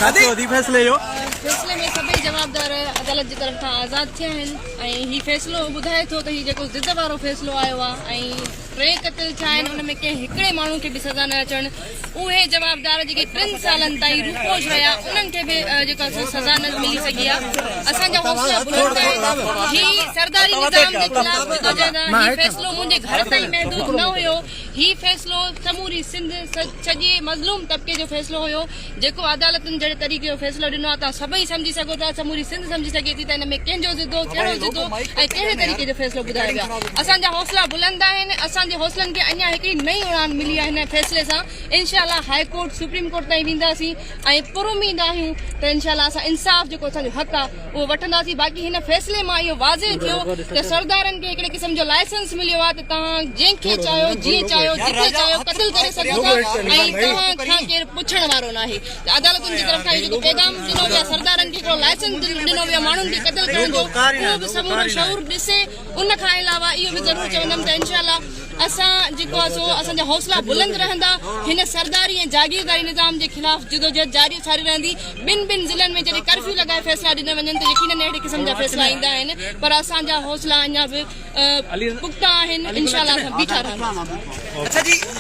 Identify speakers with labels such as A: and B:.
A: फैसले
B: में सभी जवाबदार अदालत की तरफ आज़ाद थिया आहिनि। फैसलो ॿुधाए थो त हीउ जेको ज़िद वारो फैसलो आयो आहे टे क़त्ल छा आहिनि उन में कंहिं हिकिड़े माण्हू खे बि सज़ा न अचणु, उहे जवाबदार जेके 3 सालनि ताईं रूपोश हुया उन्हनि खे बि जेका सज़ा न मिली सघी आहे। असांजा हौसला बुलंद आहिनि। ही सरदारी निज़ाम जे ख़िलाफ़ जदोजहद ही फैसलो मुंहिंजे घर ताईं महदूद न हुयो। ही फैसलो समूरी सिंध सॼे मज़लूम तबके जो फैसलो हुयो जेको अदालतुनि जहिड़े तरीक़े जो फैसलो ॾिनो आहे। तव्हां सभई सम्झी सघो था, समूरी सिंध सम्झी सघे थी त हिन में कंहिंजो ज़िदो कहिड़ो ज़िदो ऐं कहिड़े तरीक़े जो फैसलो ॿुधायो वियो आहे। असांजा हौसला बुलंद आहिनि। असांजे हौसलनि खे अञा हिकिड़ी नई उड़ान मिली आहे हिन फैसले सां। इंशाअल्लाह हाई कोर्ट सुप्रीम कोर्ट ताईं वेंदासीं ऐं पुरुमीद आहियूं त इंशाअल्लाह असां इंसाफ़ जेको असांजो हक़ आहे उहो वठंदासीं। बाक़ी हिन फैसले मां इहो वाज़े थियो त सरदारनि खे हिकिड़े क़िस्म जो लाइसेंस मिलियो आहे त तव्हां जंहिंखे चाहियो जीअं चाहियो जिथे चाहियो क़त्ल करे सघो था ऐं तव्हां खां केरु पुछण वारो न आहे। अदालतुनि जी तरफ़ खां जेको पैगाम ॾिनो वियो आहे सरदारनि खे हिकिड़ो लाइसेंस ॾिनो वियो आहे माण्हुनि खे क़त्ल करण जो, उहो बि समूरो शऊर ॾिसे। उन खां अलावा इहो बि ज़रूरु चवंदमि त इंशाअल्लाह असां जेको आहे सो असांजा हौसला बुलंद रहंदा। हिन सरदारी ऐं जागीरदारी निज़ाम जे ख़िलाफ़ जदोजहद जारी छारी रहंदी। ॿिनि ज़िलनि में जॾहिं कर्फ्यू लॻाए फैसला ॾिना वञनि त यकीनन अहिड़े क़िस्म जा फैसला ईंदा आहिनि, पर असांजा हौसला अञा बि पुख़्ता आहिनि। इंशाअल्लाह असां बीठा रहंदासीं।